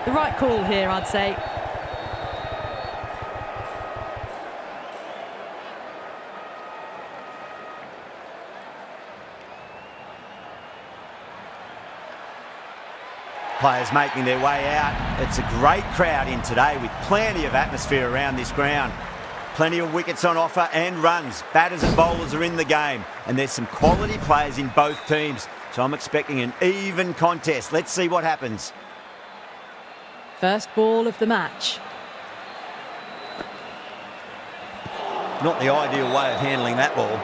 The right call here, I'd say. Players making their way out. It's a great crowd in today with plenty of atmosphere around this ground. Plenty of wickets on offer and runs. Batters and bowlers are in the game, and there's some quality players in both teams. So I'm expecting an even contest. Let's see what happens. First ball of the match. Not the ideal way of handling that ball.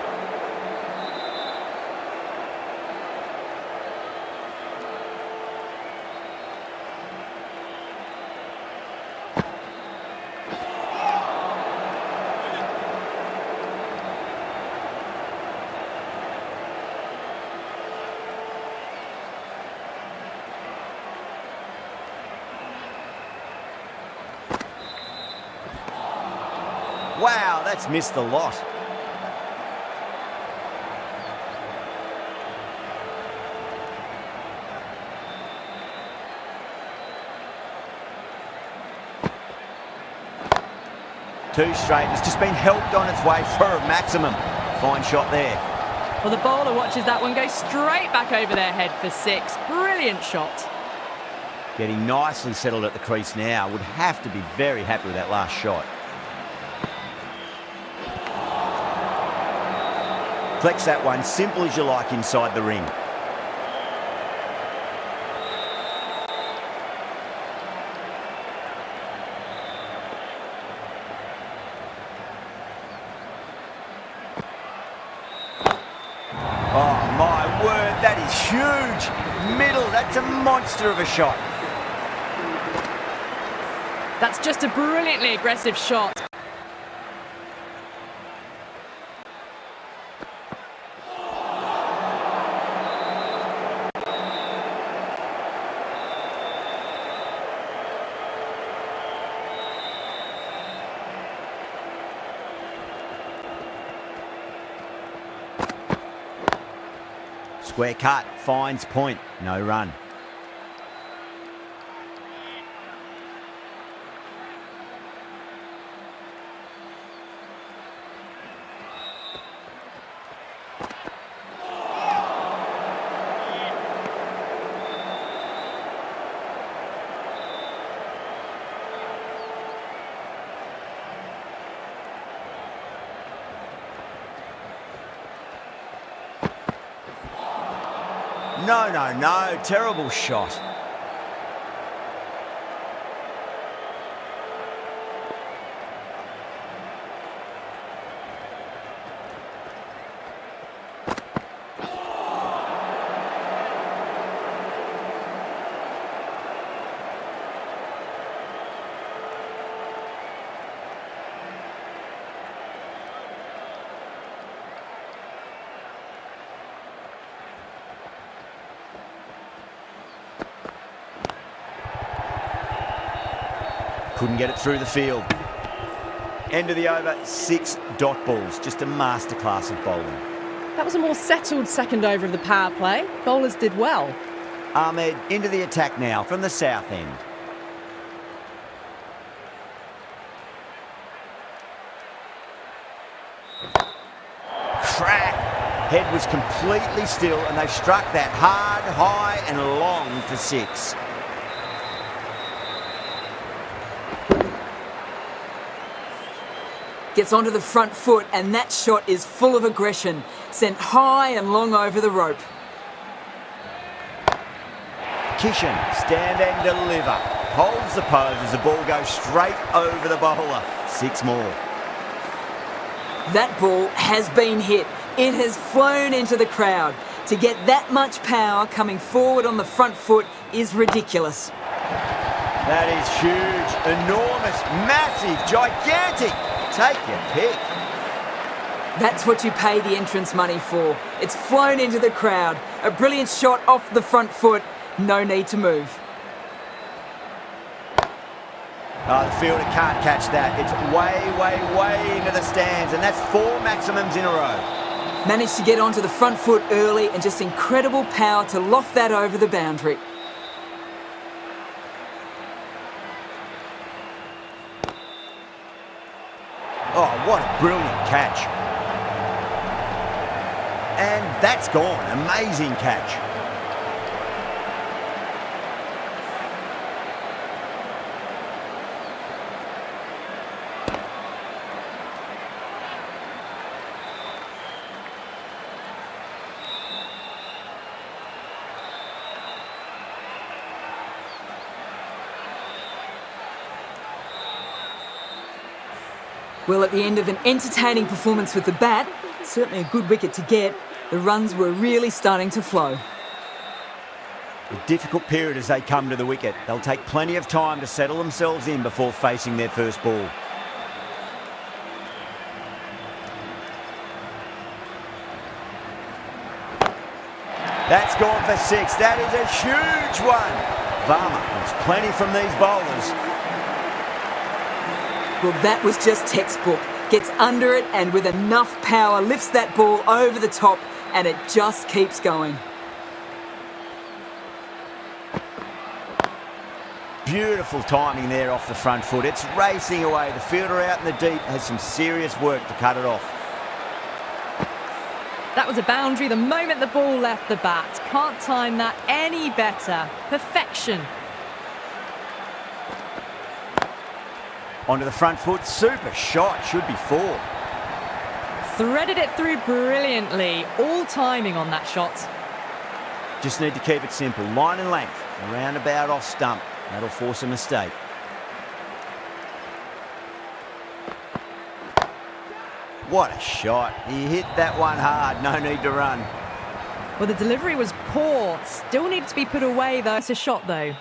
Wow, that's missed a lot. Too straight. It's just been helped on its way for a maximum. Fine shot there. Well, the bowler watches that one go straight back over their head for 6. Brilliant shot. Getting nicely settled at the crease now. Would have to be very happy with that last shot. Flex that one, simple as you like, inside the ring. Oh, my word, that is huge. Middle, that's a monster of a shot. That's just a brilliantly aggressive shot. Square cut, finds point, no run. No, terrible shot. Couldn't get it through the field. End of the over, 6 dot balls. Just a masterclass of bowling. That was a more settled second over of the power play. Bowlers did well. Ahmed into the attack now from the south end. Crack! Head was completely still and they've struck that hard, high and long for 6. Gets onto the front foot and that shot is full of aggression. Sent high and long over the rope. Kishan, stand and deliver. Holds the pose as the ball goes straight over the bowler. 6 more. That ball has been hit. It has flown into the crowd. To get that much power coming forward on the front foot is ridiculous. That is huge, enormous, massive, gigantic. Take your pick. That's what you pay the entrance money for. It's flown into the crowd. A brilliant shot off the front foot. No need to move. Oh, the fielder can't catch that. It's way into the stands, and that's 4 maximums in a row. Managed to get onto the front foot early and just incredible power to loft that over the boundary. Oh, what a brilliant catch. And that's gone. Amazing catch. Well, at the end of an entertaining performance with the bat, certainly a good wicket to get, the runs were really starting to flow. A difficult period as they come to the wicket. They'll take plenty of time to settle themselves in before facing their first ball. That's gone for 6. That is a huge one. Varma wants plenty from these bowlers. Well, that was just textbook. Gets under it and with enough power lifts that ball over the top and it just keeps going. Beautiful timing there off the front foot. It's racing away. The fielder out in the deep has some serious work to cut it off. That was a boundary the moment the ball left the bat. Can't time that any better. Perfection. Onto the front foot. Super shot. Should be 4. Threaded it through brilliantly. All timing on that shot. Just need to keep it simple. Line and length. Around about off stump. That'll force a mistake. What a shot. He hit that one hard. No need to run. Well, the delivery was poor. Still needs to be put away, though. It's a shot, though.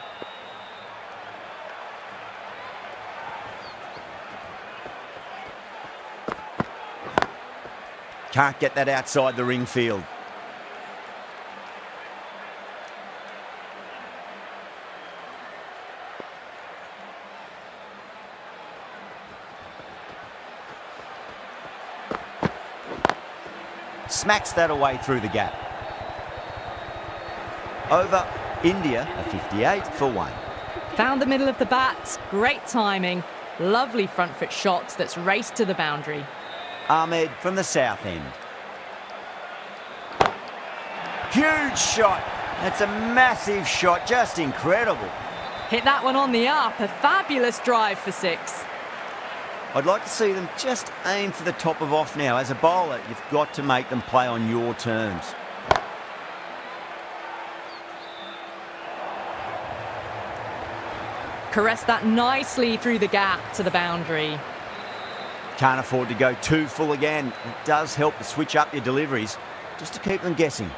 Can't get that outside the ring field. Smacks that away through the gap. Over India, a 58 for 1. Found the middle of the bat. Great timing. Lovely front foot shot that's raced to the boundary. Ahmed from the south end. Huge shot. That's a massive shot. Just incredible. Hit that one on the up. A fabulous drive for 6. I'd like to see them just aim for the top of off now. As a bowler, you've got to make them play on your terms. Caressed that nicely through the gap to the boundary. Can't afford to go too full again. It does help to switch up your deliveries, just to keep them guessing.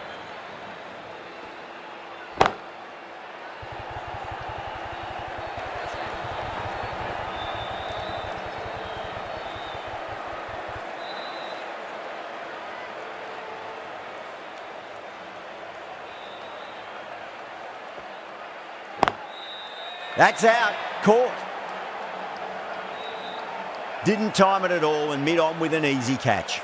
That's out. Caught. Didn't time it at all and mid-on with an easy catch.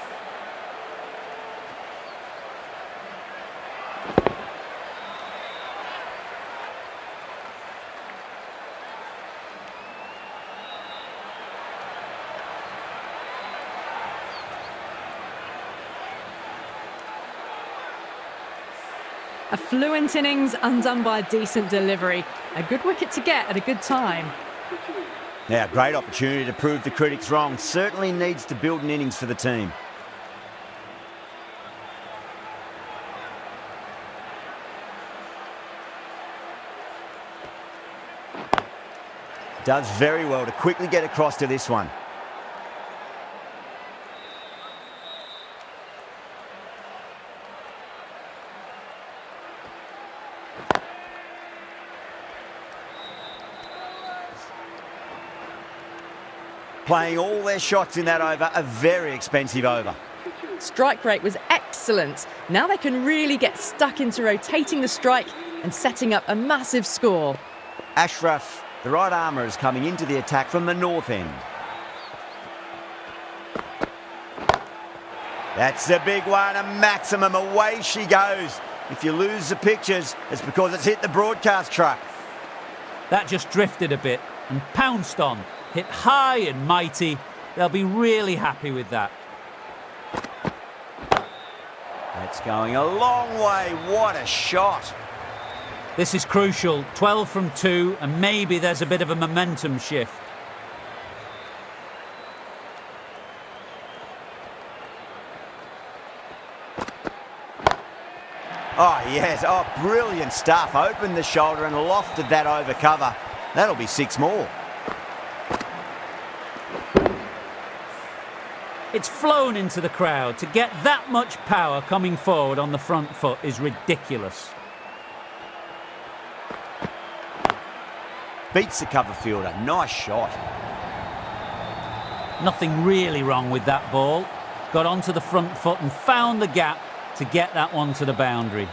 A fluent innings undone by a decent delivery. A good wicket to get at a good time. Now, great opportunity to prove the critics wrong. Certainly needs to build an innings for the team. Does very well to quickly get across to this one. Playing all their shots in that over, a very expensive over. Strike rate was excellent. Now they can really get stuck into rotating the strike and setting up a massive score. Ashraf, the right armour, is coming into the attack from the north end. That's a big one, a maximum. Away she goes. If you lose the pictures, it's because it's hit the broadcast truck. That just drifted a bit and pounced on. Hit high and mighty. They'll be really happy with that. That's going a long way. What a shot. This is crucial. 12 from 2, and maybe there's a bit of a momentum shift. Oh, yes. Oh, brilliant stuff. Opened the shoulder and lofted that over cover. That'll be 6 more. It's flown into the crowd. To get that much power coming forward on the front foot is ridiculous. Beats the cover fielder. Nice shot. Nothing really wrong with that ball. Got onto the front foot and found the gap to get that one to the boundary.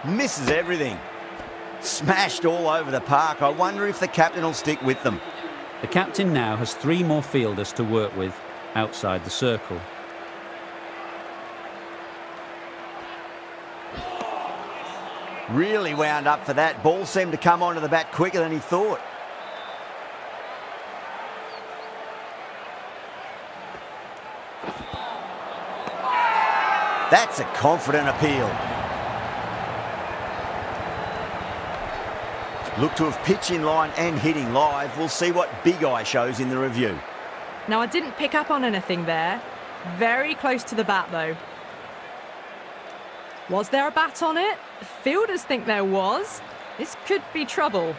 Misses everything. Smashed all over the park. I wonder if the captain will stick with them. The captain now has 3 more fielders to work with outside the circle. Really wound up for that. Ball seemed to come onto the bat quicker than he thought. That's a confident appeal. Look to have pitch in line and hitting live. We'll see what Big Eye shows in the review. Now, I didn't pick up on anything there. Very close to the bat, though. Was there a bat on it? Fielders think there was. This could be trouble.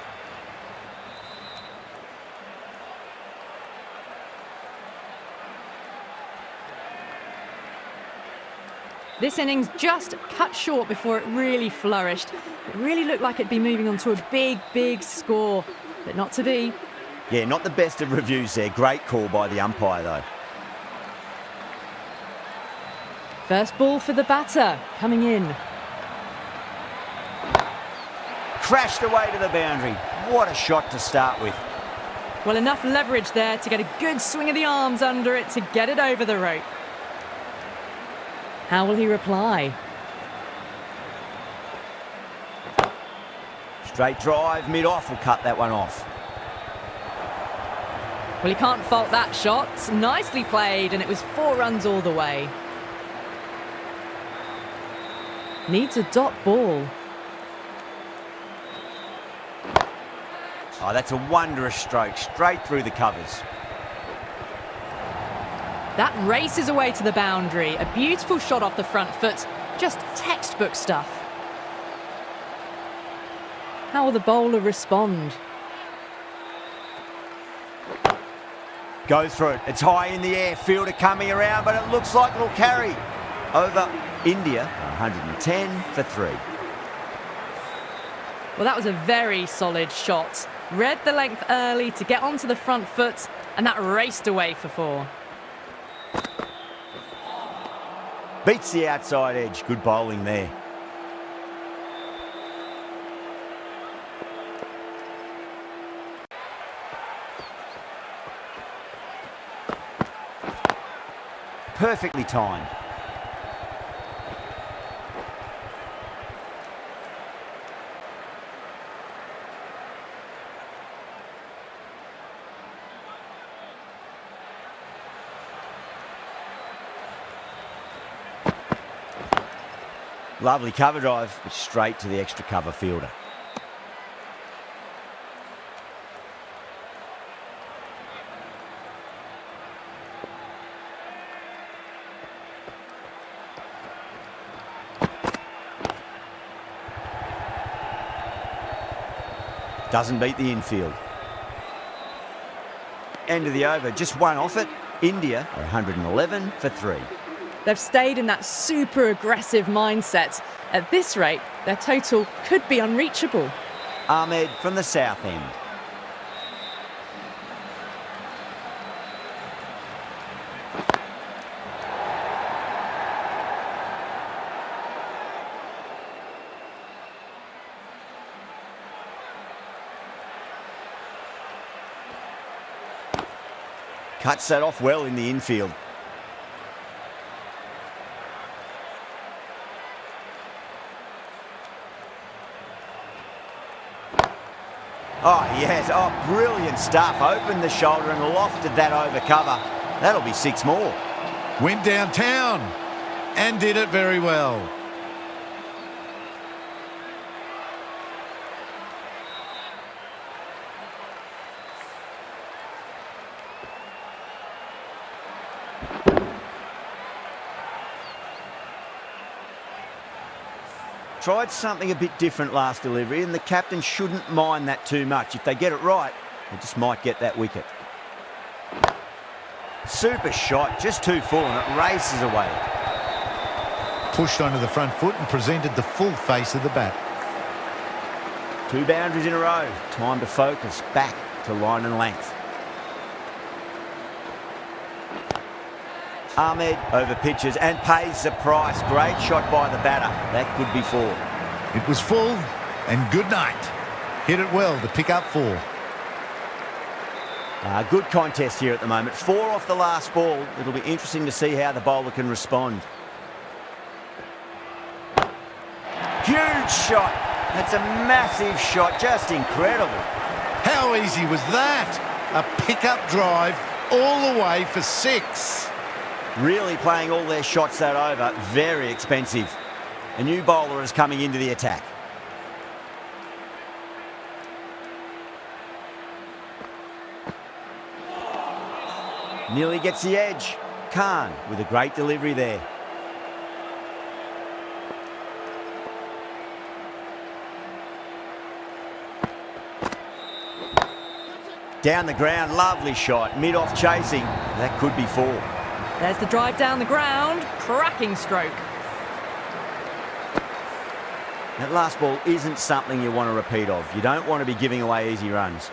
This innings just cut short before it really flourished. It really looked like it'd be moving on to a big, big score, but not to be. Yeah, not the best of reviews there. Great call by the umpire, though. First ball for the batter, coming in. Crashed away to the boundary. What a shot to start with. Well, enough leverage there to get a good swing of the arms under it to get it over the rope. How will he reply? Straight drive, mid-off will cut that one off. Well, he can't fault that shot. Nicely played, and it was 4 runs all the way. Needs a dot ball. Oh, that's a wondrous stroke, straight through the covers. That races away to the boundary. A beautiful shot off the front foot. Just textbook stuff. How will the bowler respond? Goes through it. It's high in the air. Fielder coming around, but it looks like it'll carry. Over India, 110 for 3. Well, that was a very solid shot. Read the length early to get onto the front foot, and that raced away for 4. Beats the outside edge. Good bowling there. Perfectly timed. Lovely cover drive, but straight to the extra cover fielder. Doesn't beat the infield. End of the over, just 1 off it. India are 111 for 3. They've stayed in that super aggressive mindset. At this rate, their total could be unreachable. Ahmed from the south end. Cuts that off well in the infield. Oh, yes. Oh, brilliant stuff. Opened the shoulder and lofted that over cover. That'll be 6 more. Went downtown and did it very well. Tried something a bit different last delivery, and the captain shouldn't mind that too much. If they get it right, they just might get that wicket. Super shot, just too full, and it races away. Pushed onto the front foot and presented the full face of the bat. 2 boundaries in a row. Time to focus back to line and length. Ahmed over pitches and pays the price. Great shot by the batter. That could be 4. It was full and good night. Hit it well to pick up 4. Good contest here at the moment. 4 off the last ball. It'll be interesting to see how the bowler can respond. Huge shot. That's a massive shot. Just incredible. How easy was that? A pickup drive all the way for 6. Really playing all their shots that over. Very expensive. A new bowler is coming into the attack. Nearly gets the edge. Khan with a great delivery there. Down the ground, lovely shot. Mid-off chasing. That could be 4. There's the drive down the ground. Cracking stroke. That last ball isn't something you want to repeat of. You don't want to be giving away easy runs.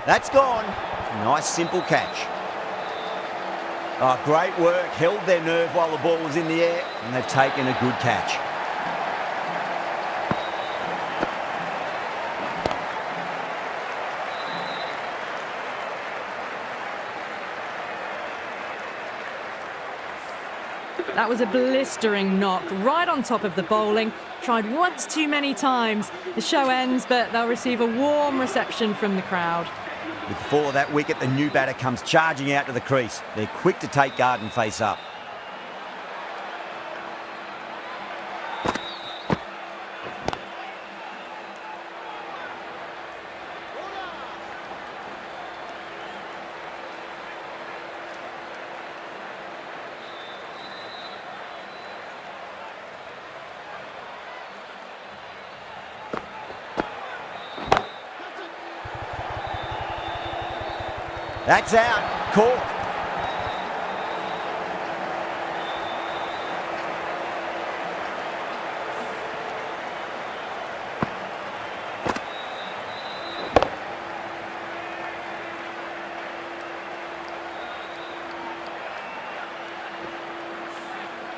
That's gone. Nice simple catch. Oh, great work. Held their nerve while the ball was in the air, and they've taken a good catch. That was a blistering knock right on top of the bowling. Tried once too many times. The show ends, but they'll receive a warm reception from the crowd. With the fall of that wicket, the new batter comes charging out to the crease. They're quick to take guard and face up. That's out. Caught.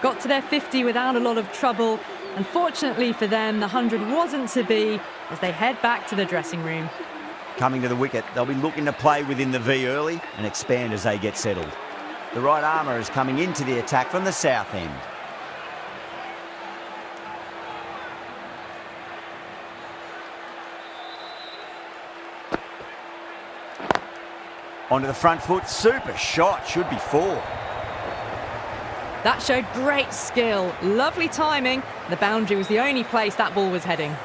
Got to their 50 without a lot of trouble. Unfortunately for them, the 100 wasn't to be as they head back to the dressing room. Coming to the wicket, they'll be looking to play within the V early and expand as they get settled. The right armour is coming into the attack from the south end. Onto the front foot, super shot, should be 4. That showed great skill, lovely timing. The boundary was the only place that ball was heading.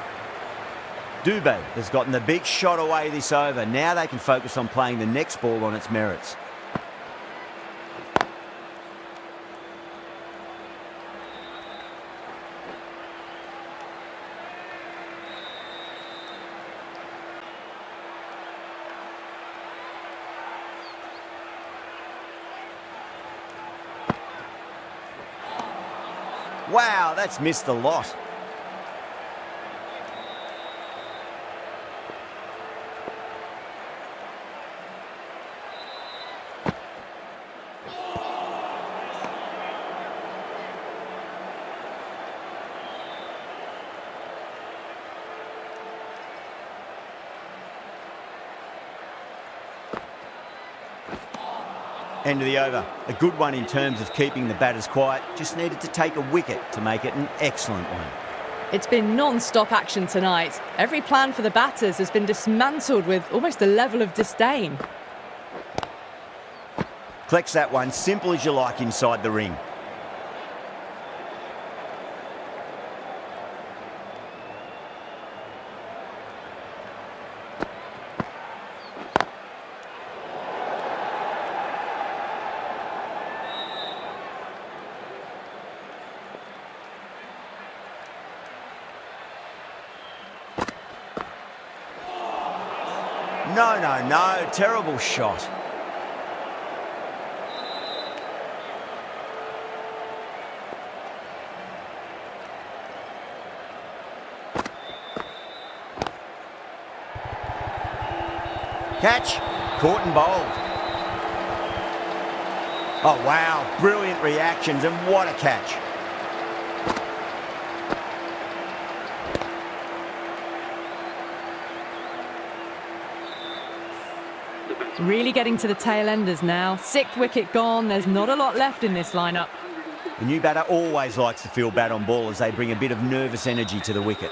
Dubé has gotten the big shot away this over. Now they can focus on playing the next ball on its merits. Wow, that's missed a lot. End of the over. A good one in terms of keeping the batters quiet. Just needed to take a wicket to make it an excellent one. It's been non-stop action tonight. Every plan for the batters has been dismantled with almost a level of disdain. Collects that one, simple as you like inside the ring. No, terrible shot. Catch, caught and bowled. Oh wow, brilliant reactions and what a catch. Really getting to the tail enders now. 6th wicket gone, there's not a lot left in this lineup. The new batter always likes to feel bad on ball as they bring a bit of nervous energy to the wicket.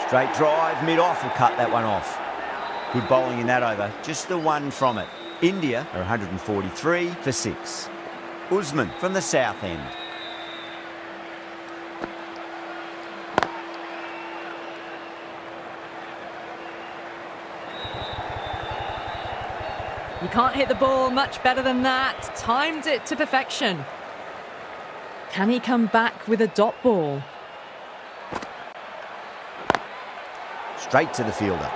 Straight drive, mid-off will cut that one off. Good bowling in that over, just the one from it. India are 143 for 6. Usman from the south end. You can't hit the ball much better than that. Timed it to perfection. Can he come back with a dot ball? Straight to the fielder.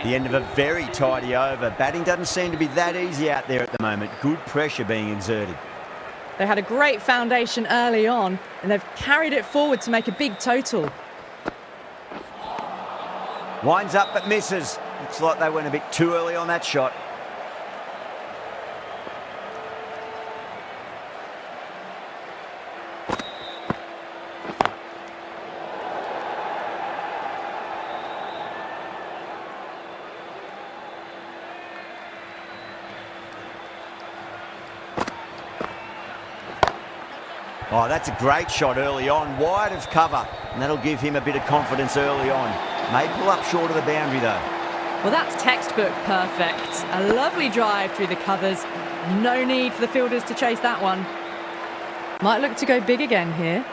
The end of a very tidy over. Batting doesn't seem to be that easy out there at the moment. Good pressure being exerted. They had a great foundation early on, and they've carried it forward to make a big total. Winds up but misses. Looks like they went a bit too early on that shot. Oh, that's a great shot early on, wide of cover, and that'll give him a bit of confidence early on. May pull up short of the boundary though. Well, that's textbook perfect. A lovely drive through the covers. No need for the fielders to chase that one. Might look to go big again here.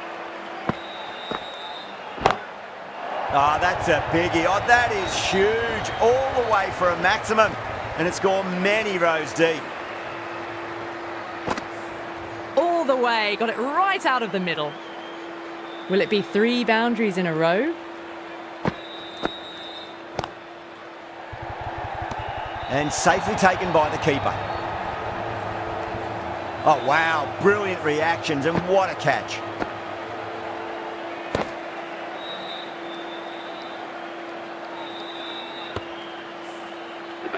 Oh, that's a biggie. Oh, that is huge. All the way for a maximum. And it's gone many rows deep. All the way, got it right out of the middle. Will it be 3 boundaries in a row? And safely taken by the keeper. Oh, wow. Brilliant reactions, and what a catch.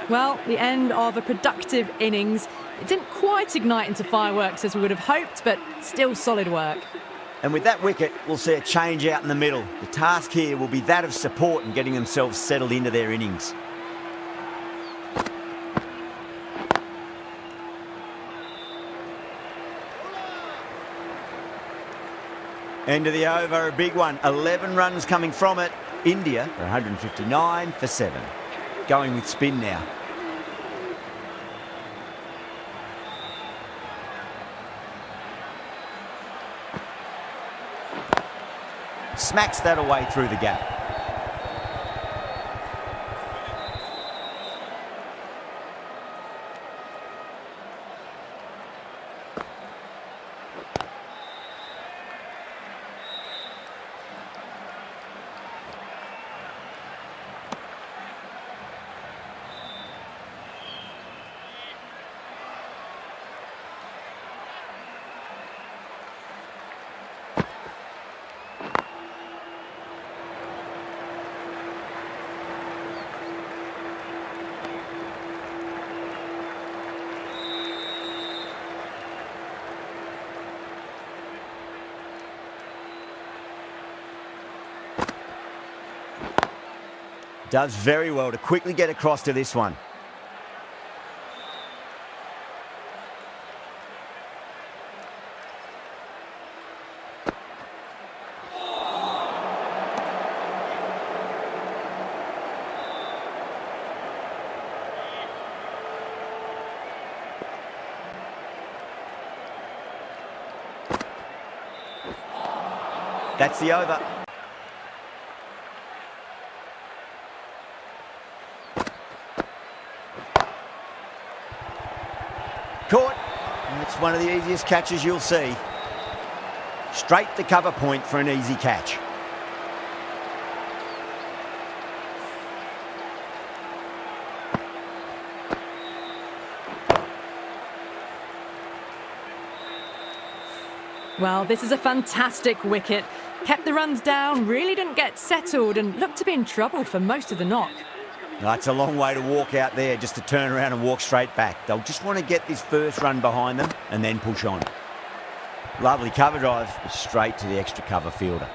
Well, the end of a productive innings. It didn't quite ignite into fireworks as we would have hoped, but still solid work. And with that wicket, we'll see a change out in the middle. The task here will be that of support and getting themselves settled into their innings. End of the over, a big one. 11 runs coming from it. India for 159 for 7. Going with spin now. Smacks that away through the gap. Does very well to quickly get across to this one. That's the over. Caught. And it's one of the easiest catches you'll see. Straight to cover point for an easy catch. Well, this is a fantastic wicket. Kept the runs down, really didn't get settled and looked to be in trouble for most of the knock. That's a long way to walk out there just to turn around and walk straight back. They'll just want to get this first run behind them and then push on. Lovely cover drive, straight to the extra cover fielder.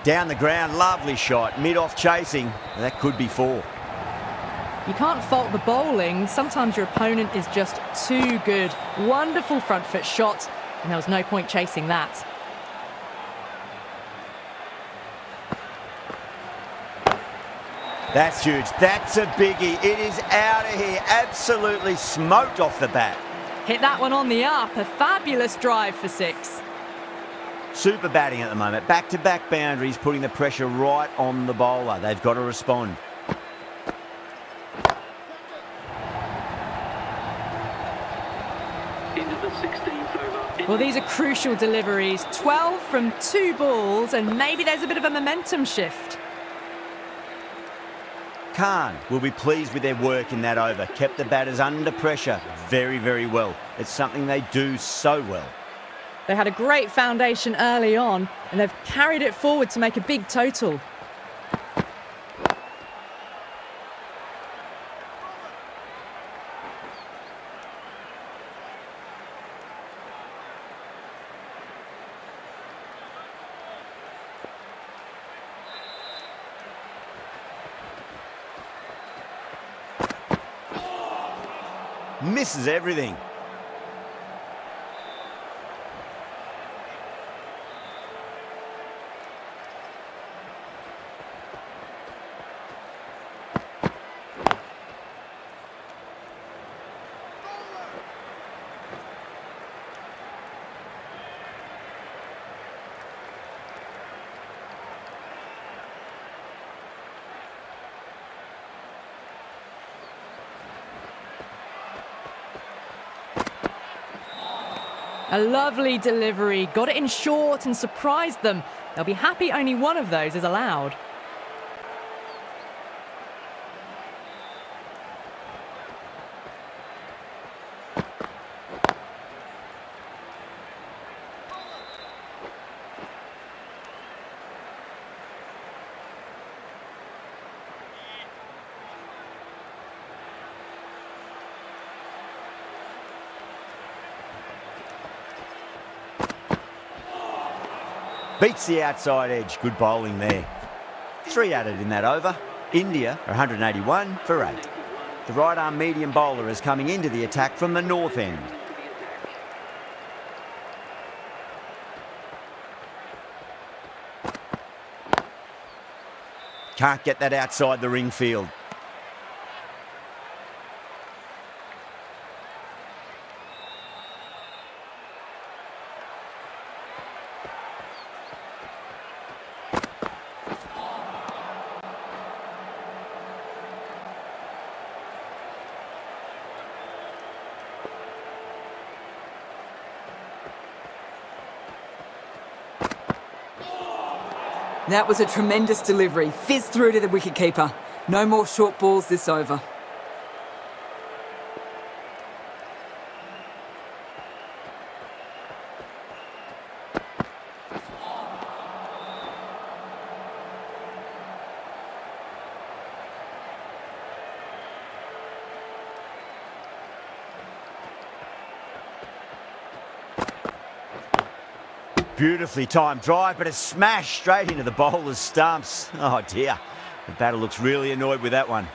Down the ground, lovely shot, mid-off chasing. That could be 4. You can't fault the bowling. Sometimes your opponent is just too good. Wonderful front foot shot, and there was no point chasing that. That's huge. That's a biggie. It is out of here. Absolutely smoked off the bat. Hit that one on the up. A fabulous drive for 6. Super batting at the moment. Back-to-back boundaries, putting the pressure right on the bowler. They've got to respond. Into the 16th over. Well, these are crucial deliveries. 12 from 2 balls, and maybe there's a bit of a momentum shift. Khan will be pleased with their work in that over. Kept the batters under pressure very, very well. It's something they do so well. They had a great foundation early on, and they've carried it forward to make a big total. Misses everything. A lovely delivery, got it in short and surprised them. They'll be happy only one of those is allowed. Beats the outside edge. Good bowling there. 3 added in that over. India are 181 for 8. The right arm medium bowler is coming into the attack from the north end. Can't get that outside the ring field. That was a tremendous delivery. Fizzed through to the wicketkeeper. No more short balls this over. Beautifully timed drive, but a smash straight into the bowler's stumps. Oh dear, the batter looks really annoyed with that one.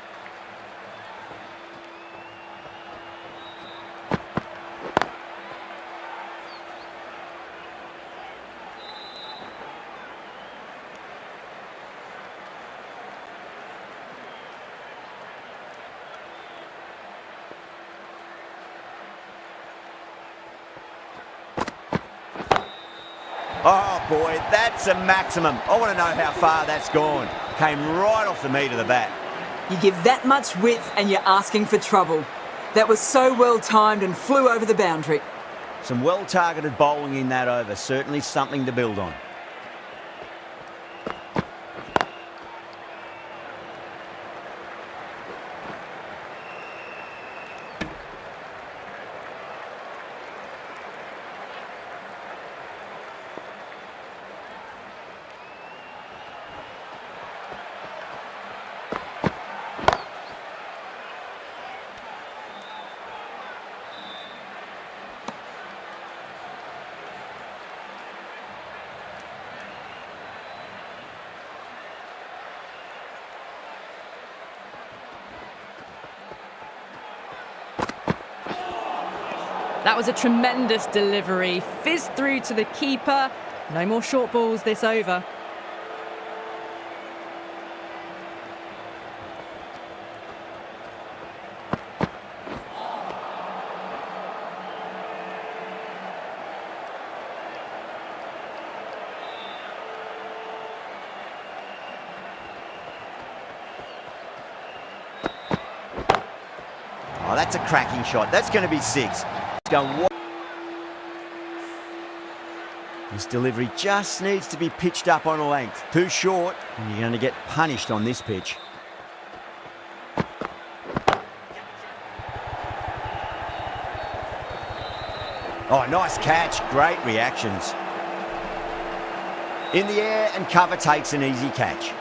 Oh boy, that's a maximum. I want to know how far that's gone. Came right off the meat of the bat. You give that much width and you're asking for trouble. That was so well timed and flew over the boundary. Some well-targeted bowling in that over. Certainly something to build on. That was a tremendous delivery. Fizzed through to the keeper. No more short balls this over. Oh, that's a cracking shot. That's going to be 6. This delivery just needs to be pitched up on a length. Too short, and you're going to get punished on this pitch. Oh, nice catch. Great reactions. In the air, and cover takes an easy catch.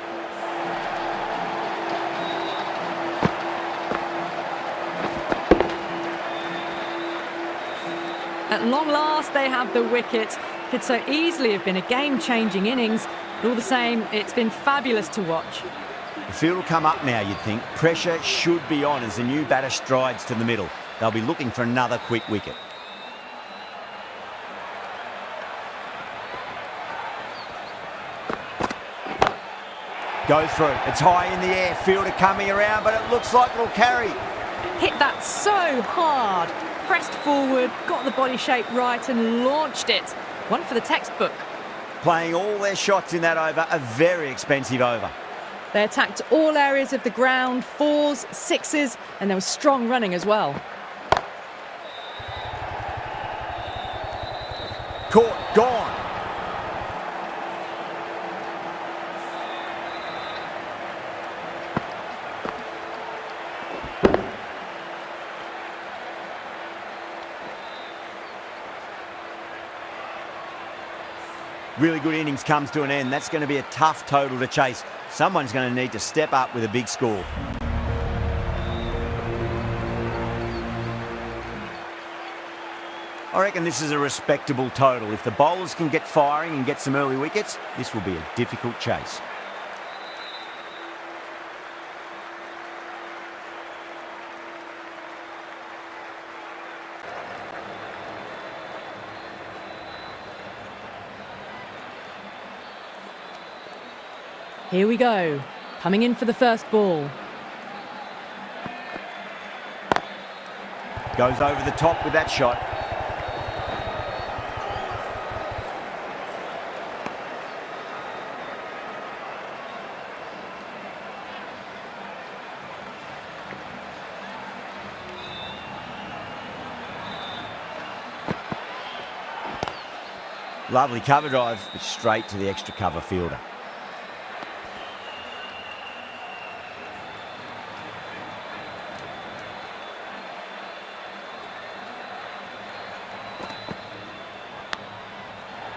At long last, they have the wicket. Could so easily have been a game-changing innings, but all the same, it's been fabulous to watch. The field will come up now, you'd think. Pressure should be on as the new batter strides to the middle. They'll be looking for another quick wicket. Goes through. It's high in the air. Fielder coming around, but it looks like it'll carry. Hit that so hard. Pressed forward, got the body shape right and launched it. One for the textbook. Playing all their shots in that over, a very expensive over. They attacked all areas of the ground, 4s, 6s, and there was strong running as well. Caught, gone. Really good innings comes to an end. That's going to be a tough total to chase. Someone's going to need to step up with a big score. I reckon this is a respectable total. If the bowlers can get firing and get some early wickets, this will be a difficult chase. Here we go. Coming in for the first ball. Goes over the top with that shot. Lovely cover drive, but straight to the extra cover fielder.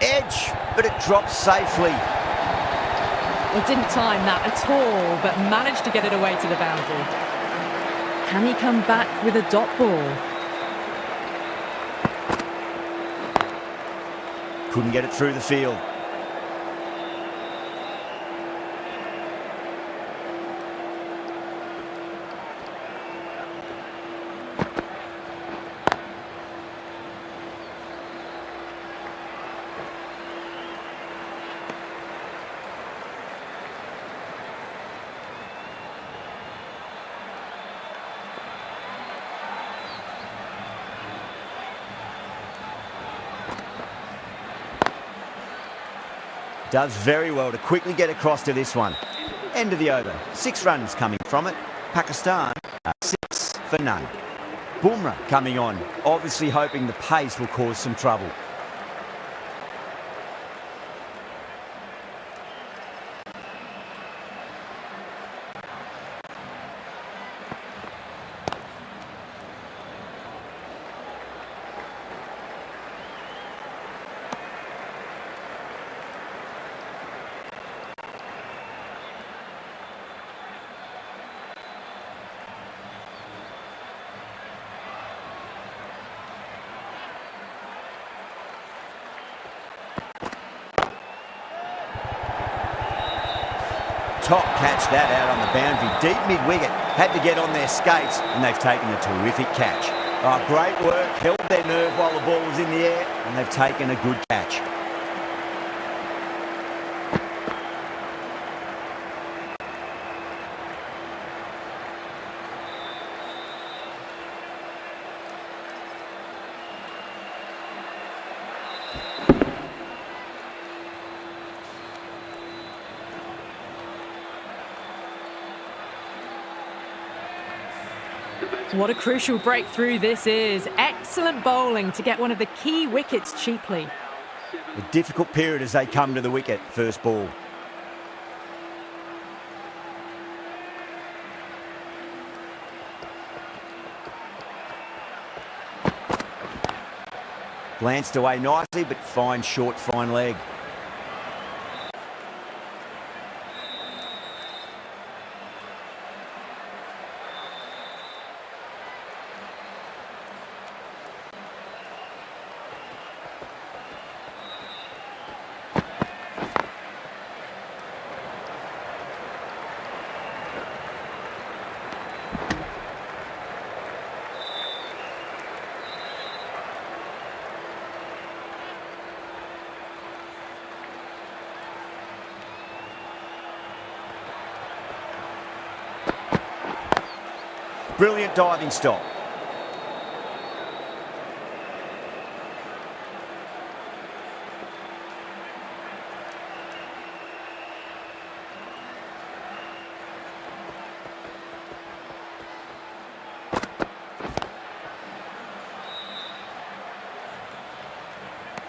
Edge, but it drops safely. Well, didn't time that at all, but managed to get it away to the boundary. Can he come back with a dot ball? Couldn't get it through the field. Does very well to quickly get across to this one. End of the over. 6 runs coming from it. Pakistan are 6 for none. Bumrah coming on, obviously hoping the pace will cause some trouble. Top catch that out on the boundary, deep mid-wicket, had to get on their skates and they've taken a terrific catch. Oh, great work, held their nerve while the ball was in the air and they've taken a good catch. What a crucial breakthrough this is. Excellent bowling to get one of the key wickets cheaply. A difficult period as they come to the wicket, first ball. Glanced away nicely, but fine short, fine leg. Brilliant diving stop.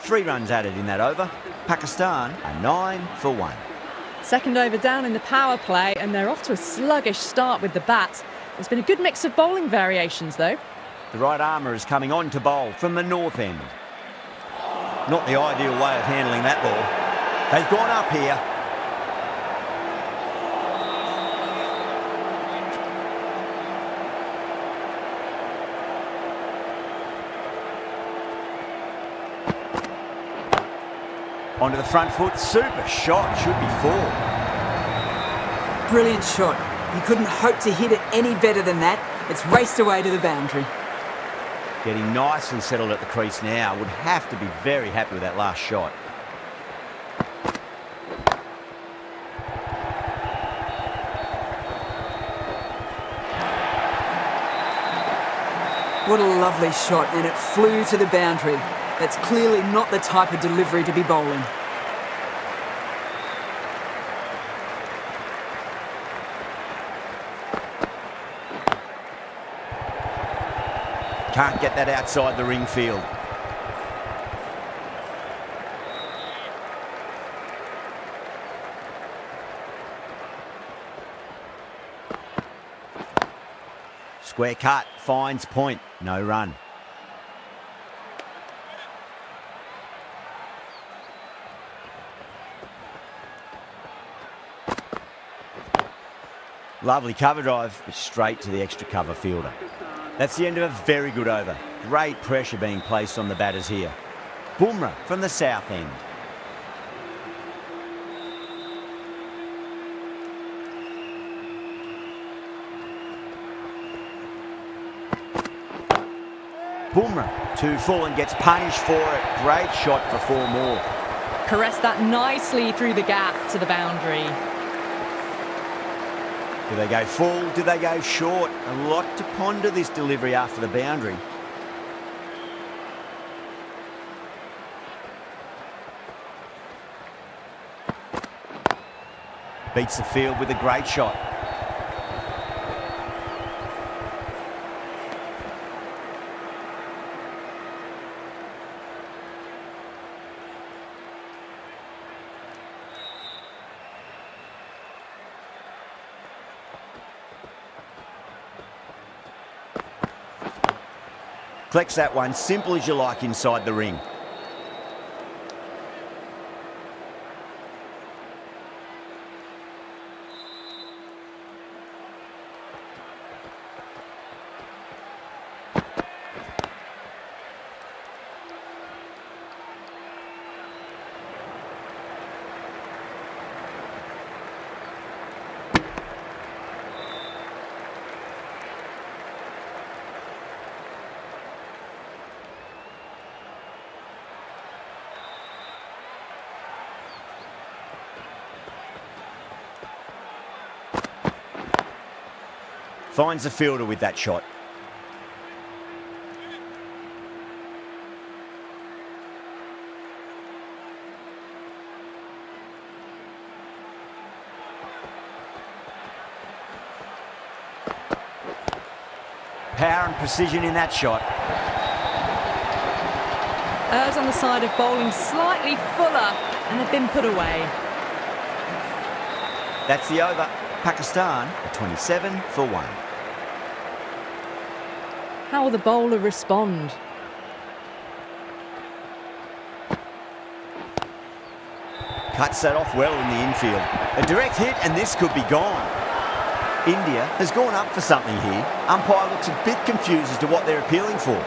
3 runs added in that over. Pakistan are 9 for 1. Second over down in the power play, and they're off to a sluggish start with the bat. There's been a good mix of bowling variations, though. The right armour is coming on to bowl from the north end. Not the ideal way of handling that ball. They've gone up here. Onto the front foot, super shot, should be 4. Brilliant shot. You couldn't hope to hit it any better than that. It's raced away to the boundary. Getting nice and settled at the crease now. Would have to be very happy with that last shot. What a lovely shot, and it flew to the boundary. That's clearly not the type of delivery to be bowling. Can't get that outside the ring field. Square cut, finds point, no run. Lovely cover drive, straight to the extra cover fielder. That's the end of a very good over. Great pressure being placed on the batters here. Bumrah from the south end. Bumrah, 2 full and gets punished for it. Great shot for 4 more. Caressed that nicely through the gap to the boundary. Do they go full? Do they go short? A lot to ponder this delivery after the boundary. Beats the field with a great shot. Collects that one, simple as you like inside the ring. Finds the fielder with that shot. Power and precision in that shot. Errs on the side of bowling slightly fuller, and they've been put away. That's the over. Pakistan are 27 for 1. How will the bowler respond? Cuts that off well in the infield. A direct hit and this could be gone. India has gone up for something here. Umpire looks a bit confused as to what they're appealing for.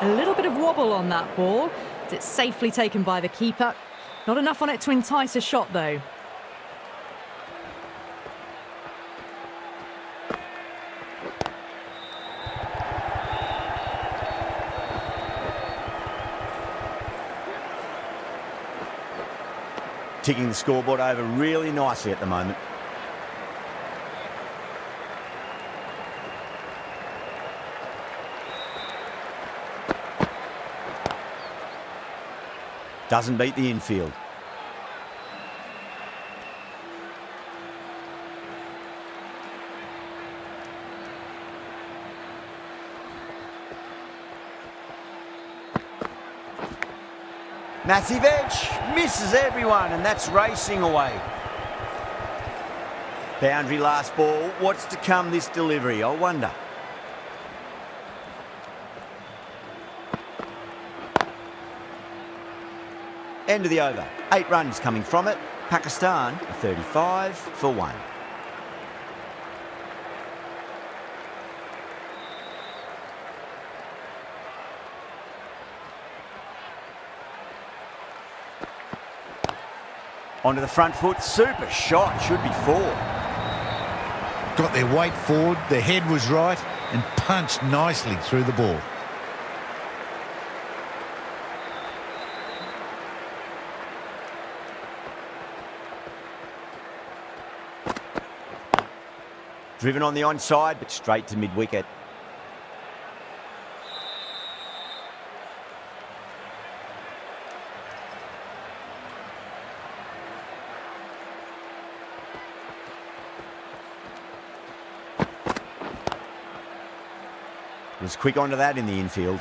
A little bit of wobble on that ball. It's safely taken by the keeper. Not enough on it to entice a shot, though. Ticking the scoreboard over really nicely at the moment. Doesn't beat the infield. Massive edge, misses everyone, and that's racing away. Boundary last ball. What's to come this delivery, I wonder. End of the over. 8 runs coming from it. Pakistan a 35 for 1. Onto the front foot, super shot, should be 4. Got their weight forward, their head was right, and punched nicely through the ball. Driven on the onside, but straight to mid-wicket. Was quick onto that in the infield.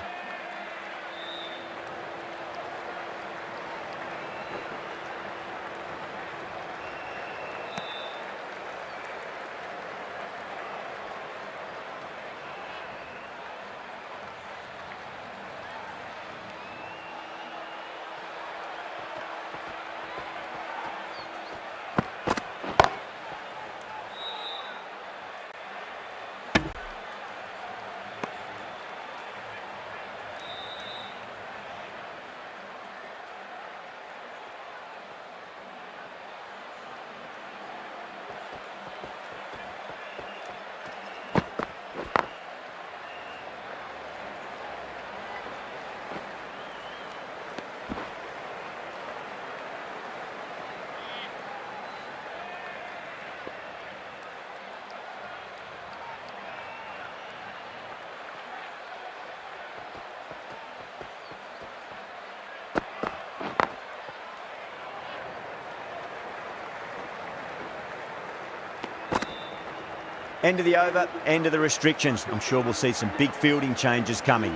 End of the over, end of the restrictions. I'm sure we'll see some big fielding changes coming.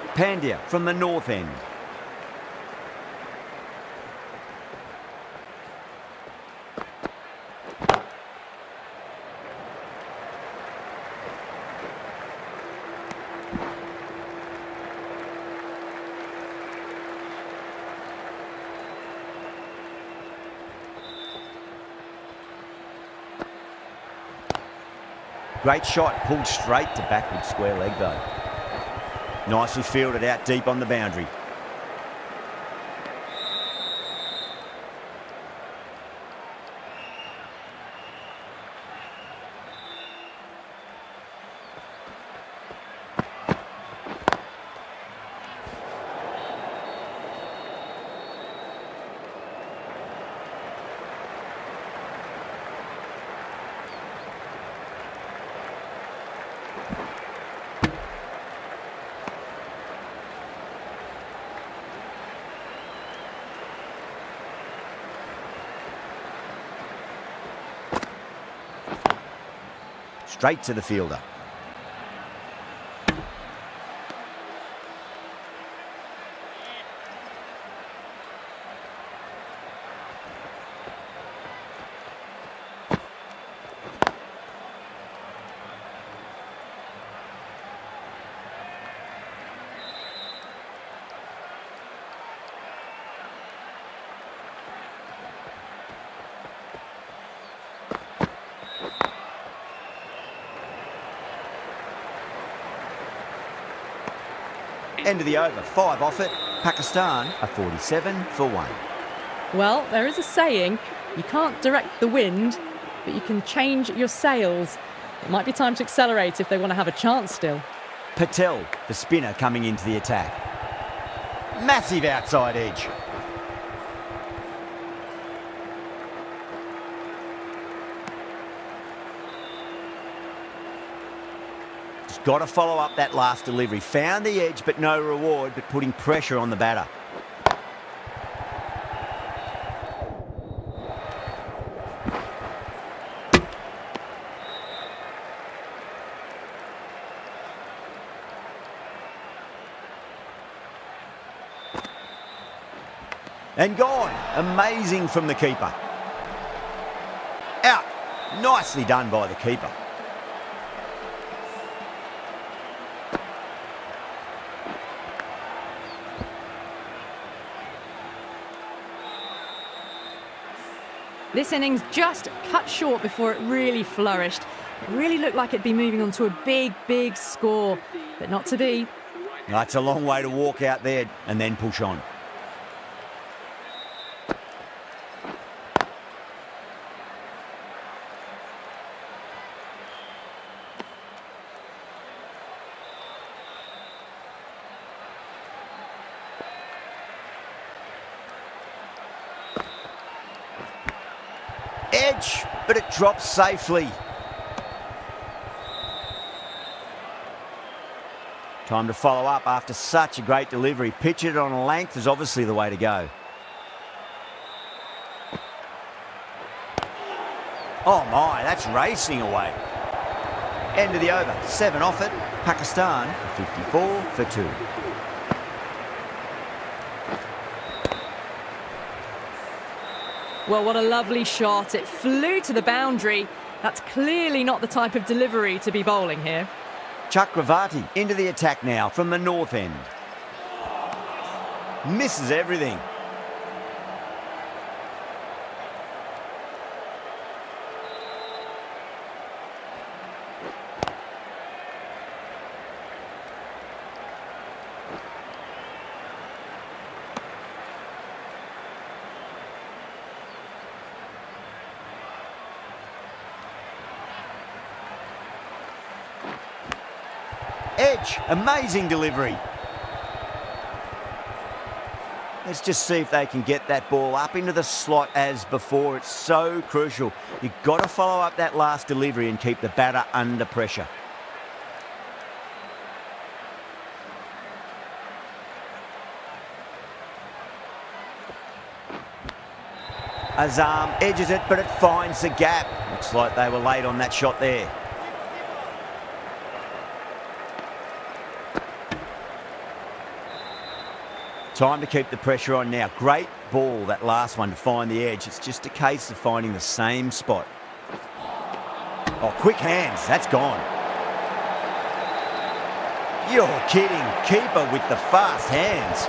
Pandya from the north end. Great shot, pulled straight to backward square leg though. Nicely fielded out deep on the boundary. Straight to the fielder. End of the over, 5 off it. Pakistan are 47 for 1. Well, there is a saying, you can't direct the wind, but you can change your sails. It might be time to accelerate if they want to have a chance still. Patel, the spinner, coming into the attack. Massive outside edge. Just got to follow up that last delivery. Found the edge, but no reward, but putting pressure on the batter. And gone. Amazing from the keeper. Out. Nicely done by the keeper. This innings just cut short before it really flourished. It really looked like it'd be moving on to a big, big score, but not to be. That's a long way to walk out there and then push on. Edge, but it drops safely. Time to follow up after such a great delivery. Pitch it on a length is obviously the way to go. Oh my, that's racing away. End of the over. 7 off it. Pakistan 54 for 2. Well, what a lovely shot. It flew to the boundary. That's clearly not the type of delivery to be bowling here. Chakravarti into the attack now from the north end. Misses everything. Edge, amazing delivery. Let's just see if they can get that ball up into the slot as before. It's so crucial. You've got to follow up that last delivery and keep the batter under pressure. Azam edges it, but it finds the gap. Looks like they were late on that shot there. Time to keep the pressure on now. Great ball, that last one, to find the edge. It's just a case of finding the same spot. Oh, quick hands. That's gone. You're kidding. Keeper with the fast hands.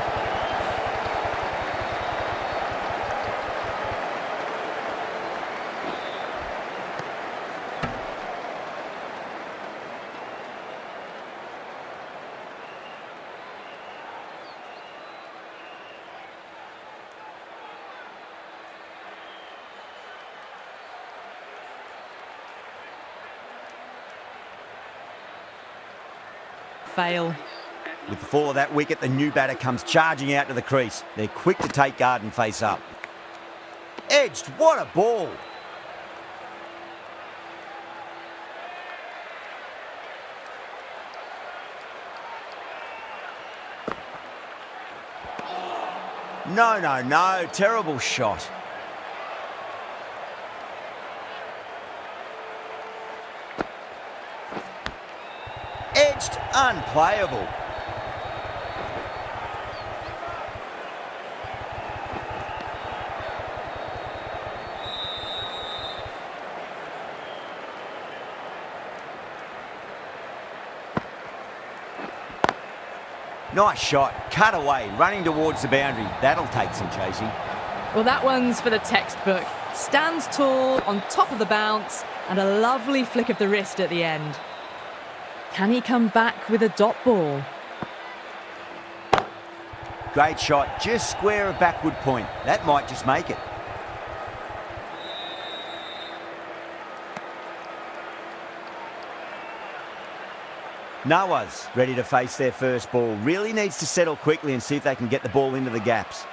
Fail. With the fall of that wicket, the new batter comes charging out to the crease. They're quick to take guard and face up. Edged, what a ball! No, terrible shot. Edged, unplayable. Nice shot, cut away, running towards the boundary. That'll take some chasing. Well, that one's for the textbook. Stands tall, on top of the bounce, and a lovely flick of the wrist at the end. Can he come back with a dot ball? Great shot, just square of backward point. That might just make it. Nawaz ready to face their first ball. Really needs to settle quickly and see if they can get the ball into the gaps.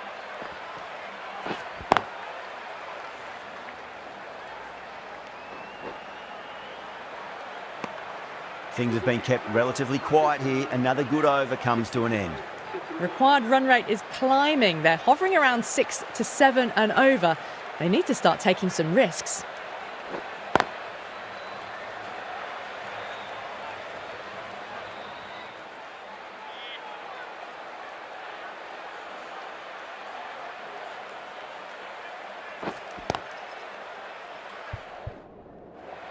Things have been kept relatively quiet here. Another good over comes to an end. Required run rate is climbing. They're hovering around 6 to 7 and over. They need to start taking some risks.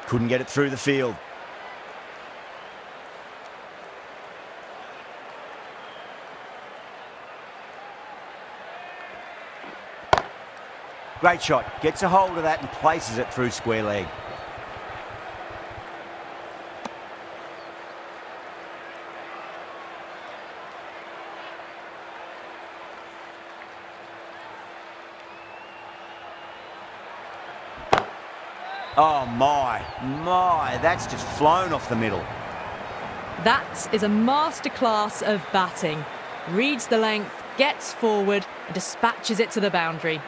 Couldn't get it through the field. Great shot. Gets a hold of that and places it through square leg. Oh my, that's just flown off the middle. That is a masterclass of batting. Reads the length, gets forward and dispatches it to the boundary.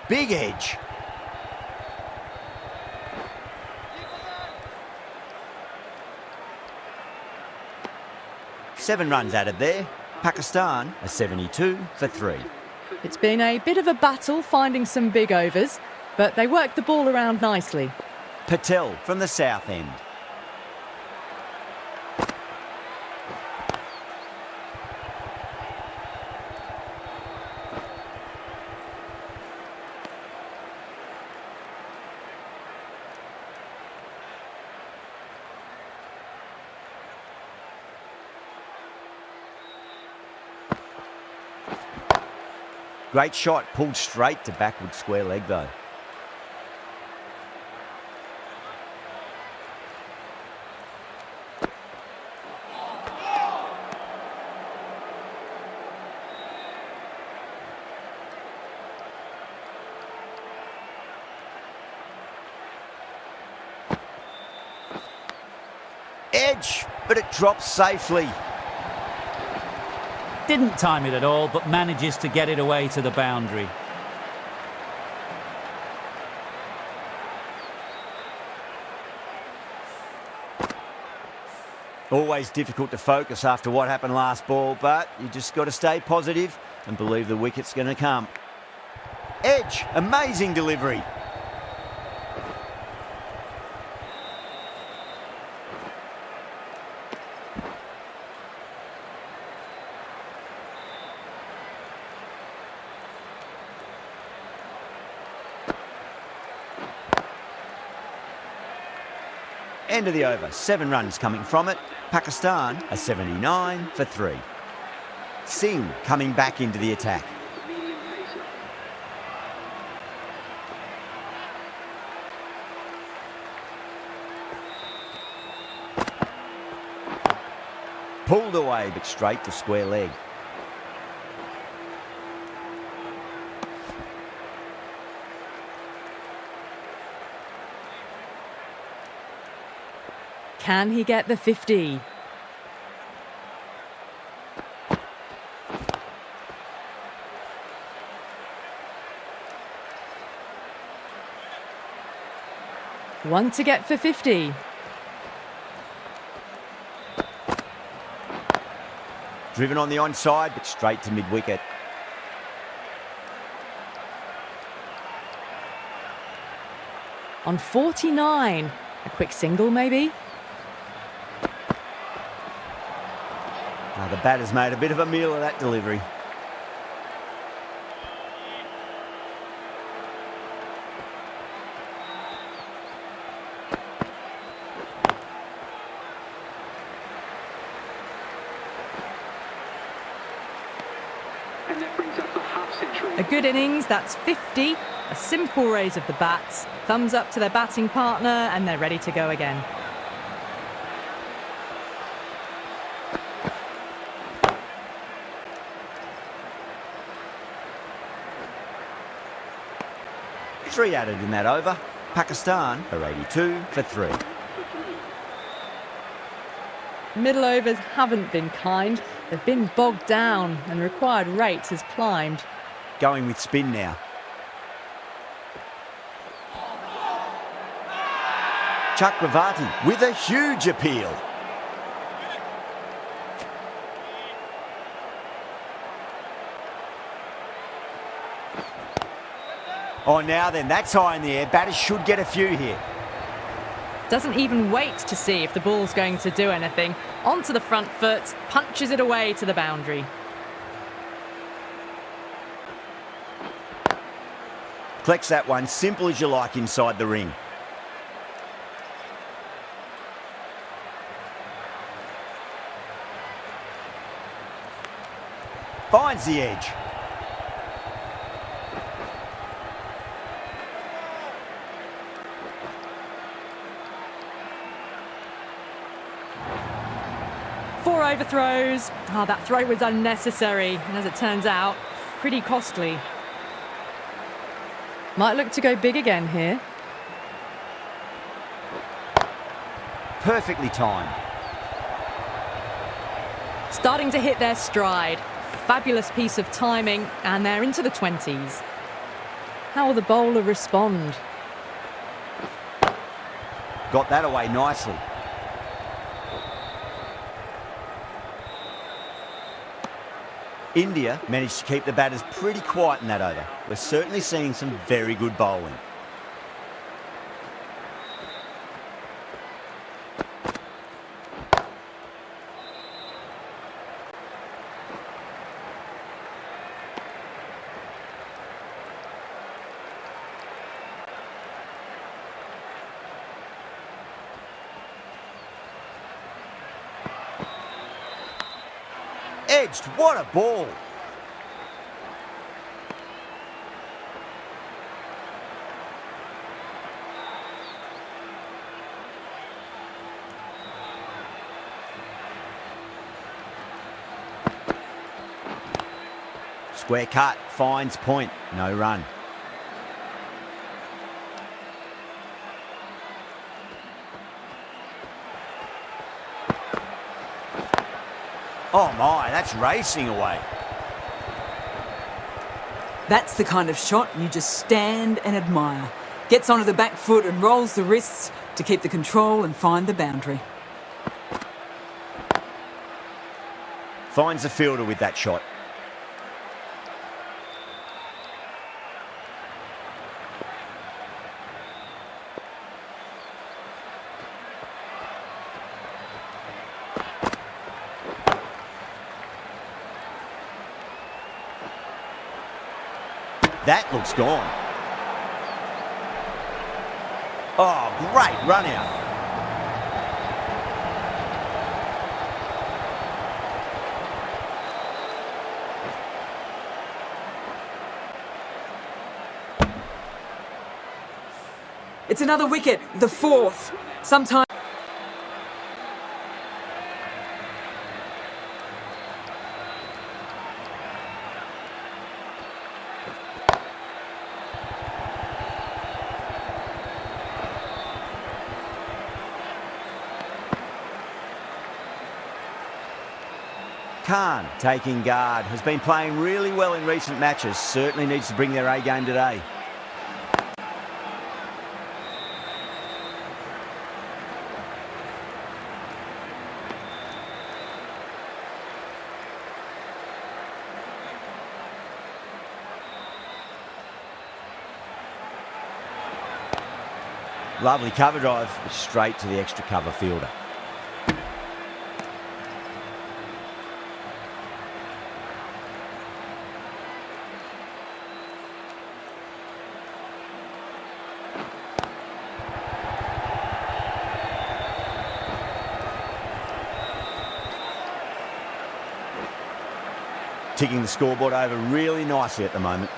Big edge. Seven runs added there. Pakistan a 72 for 3. It's been a bit of a battle finding some big overs, but they worked the ball around nicely. Patel from the south end. Great shot, pulled straight to backward square leg though. Edge, but it drops safely. Didn't time it at all, but manages to get it away to the boundary. Always difficult to focus after what happened last ball, but you just got to stay positive and believe the wicket's going to come. Edge, amazing delivery. End of the over, 7 runs coming from it. Pakistan a 79 for 3. Singh coming back into the attack. Pulled away but straight to square leg. Can he get the 50? One to get for 50. Driven on the onside but straight to mid-wicket. On 49. A quick single maybe? The batter's made a bit of a meal of that delivery. And that brings up the half century. A good innings, that's 50. A simple raise of the bats. Thumbs up to their batting partner and they're ready to go again. Three added in that over. Pakistan are 82 for 3. Middle overs haven't been kind. They've been bogged down and required rates has climbed. Going with spin now. Chakravarti with a huge appeal. Oh, now then, that's high in the air. Batters should get a few here. Doesn't even wait to see if the ball's going to do anything. Onto the front foot, punches it away to the boundary. Collects that one, simple as you like inside the ring. Finds the edge. Four overthrows. Oh, that throw was unnecessary, and as it turns out, pretty costly. Might look to go big again here. Perfectly timed. Starting to hit their stride. Fabulous piece of timing, and they're into the 20s. How will the bowler respond? Got that away nicely. India managed to keep the batters pretty quiet in that over. We're certainly seeing some very good bowling. Edged, what a ball! Square cut, finds point, no run. Oh my, that's racing away. That's the kind of shot you just stand and admire. Gets onto the back foot and rolls the wrists to keep the control and find the boundary. Finds the fielder with that shot. That looks gone. Oh, great run out. It's another wicket, the fourth. Sometimes Khan taking guard, has been playing really well in recent matches, certainly needs to bring their A game today. Lovely cover drive, straight to the extra cover fielder. Ticking the scoreboard over really nicely at the moment.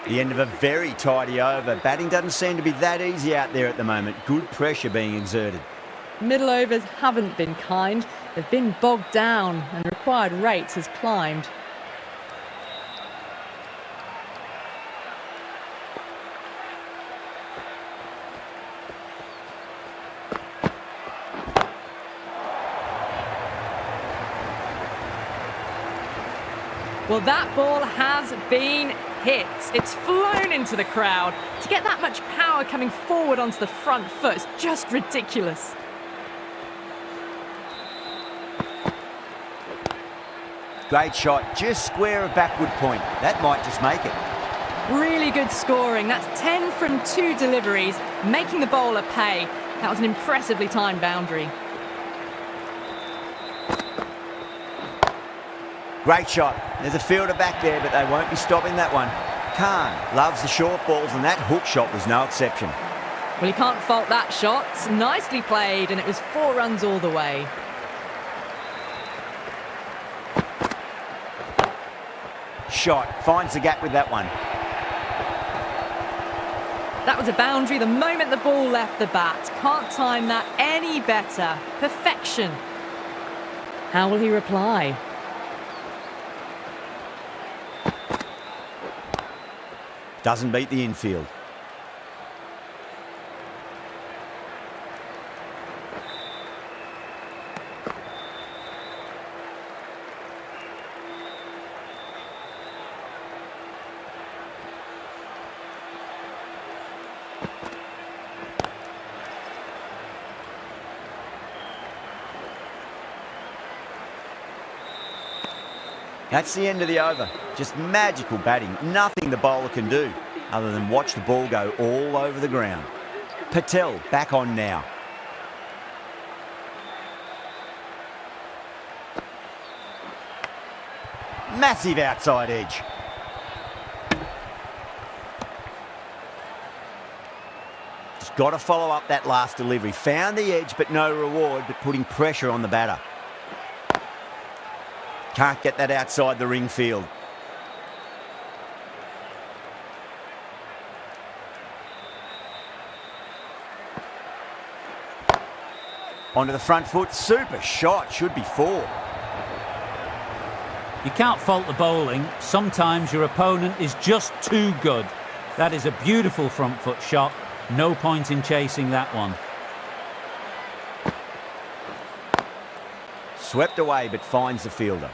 The end of a very tidy over. Batting doesn't seem to be that easy out there at the moment. Good pressure being exerted. Middle overs haven't been kind. They've been bogged down and required rate has climbed. Well, that ball has been hit. It's flown into the crowd. To get that much power coming forward onto the front foot is just ridiculous. Great shot, just square of backward point. That might just make it. Really good scoring. That's 10 from 2 deliveries, making the bowler pay. That was an impressively timed boundary. Great shot. There's a fielder back there, but they won't be stopping that one. Khan loves the short balls, and that hook shot was no exception. Well, you can't fault that shot. Nicely played, and it was 4 runs all the way. Shot, finds the gap with that one. That was a boundary the moment the ball left the bat. Can't time that any better. Perfection. How will he reply? Doesn't beat the infield. That's the end of the over. Just magical batting. Nothing the bowler can do other than watch the ball go all over the ground. Patel back on now. Massive outside edge. Just got to follow up that last delivery. Found the edge, but no reward, but putting pressure on the batter. Can't get that outside the ring field. Onto the front foot, super shot, should be 4. You can't fault the bowling. Sometimes your opponent is just too good. That is a beautiful front foot shot. No point in chasing that one. Swept away, but finds the fielder.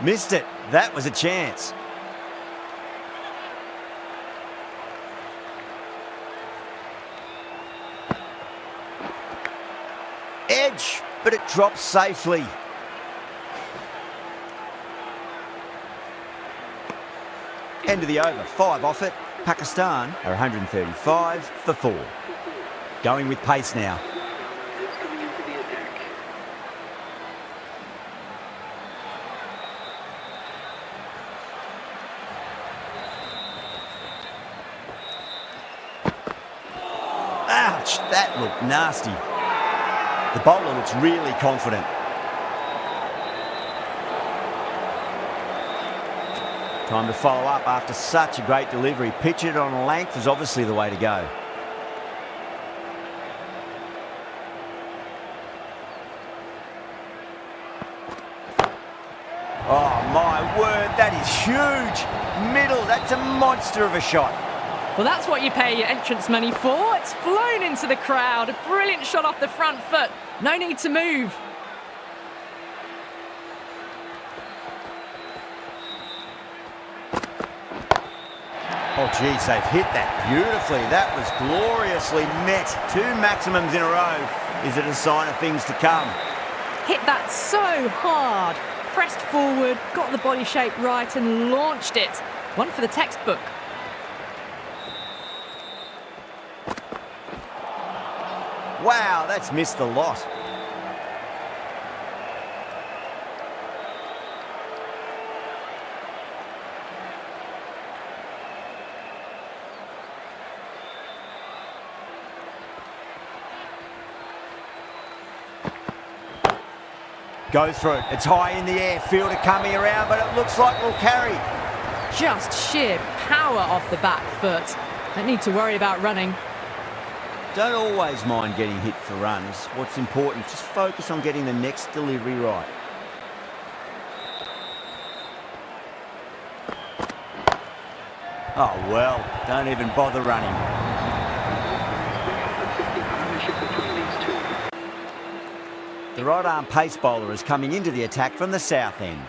Missed it. That was a chance. Edge, but it drops safely. End of the over. 5 off it. Pakistan are 135 for 4. Going with pace now. It's coming into the attack. Ouch, that looked nasty. The bowler looks really confident. Time to follow up after such a great delivery. Pitch it on length is obviously the way to go. Oh my word, that is huge. Middle, that's a monster of a shot. Well, that's what you pay your entrance money for. It's flown into the crowd. A brilliant shot off the front foot. No need to move. Oh, geez, they've hit that beautifully. That was gloriously met. 2 maximums in a row. Is it a sign of things to come? Hit that so hard. Pressed forward, got the body shape right and launched it. One for the textbook. Wow, that's missed the lot. Go through it. It's high in the air. Fielder coming around, but it looks like we'll carry. Just sheer power off the back foot. Don't need to worry about running. Don't always mind getting hit for runs. What's important, just focus on getting the next delivery right. Oh, well, don't even bother running. 350 partnership between these two. The right-arm pace bowler is coming into the attack from the south end.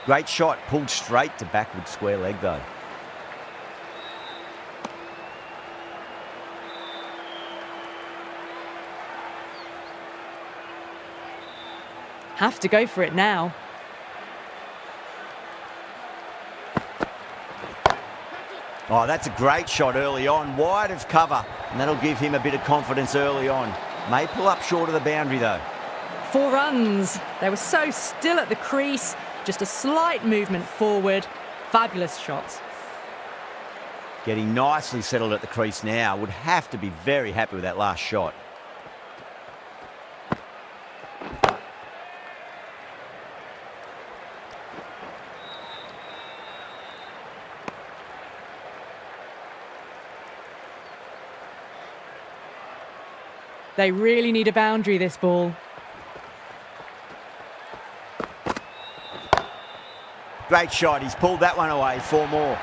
Great shot, pulled straight to backward square leg though. Have to go for it now. Oh, that's a great shot early on, wide of cover, and that'll give him a bit of confidence early on. May pull up short of the boundary though. 4 runs. They were so still at the crease. Just a slight movement forward. Fabulous shots. Getting nicely settled at the crease now. Would have to be very happy with that last shot. They really need a boundary, this ball. Great shot, he's pulled that one away, 4 more.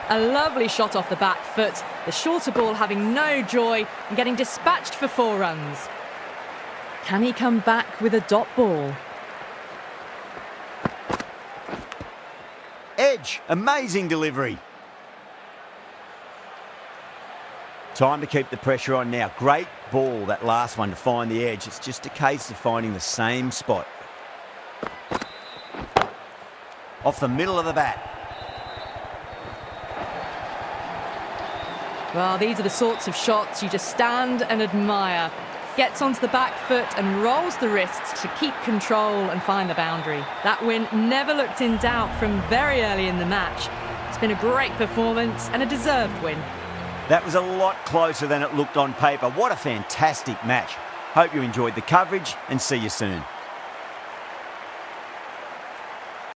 A lovely shot off the back foot. The shorter ball having no joy and getting dispatched for 4 runs. Can he come back with a dot ball? Edge, amazing delivery. Time to keep the pressure on now. Great ball, that last one, to find the edge. It's just a case of finding the same spot. Off the middle of the bat. Well, these are the sorts of shots you just stand and admire. Gets onto the back foot and rolls the wrists to keep control and find the boundary. That win never looked in doubt from very early in the match. It's been a great performance and a deserved win. That was a lot closer than it looked on paper. What a fantastic match. Hope you enjoyed the coverage and see you soon.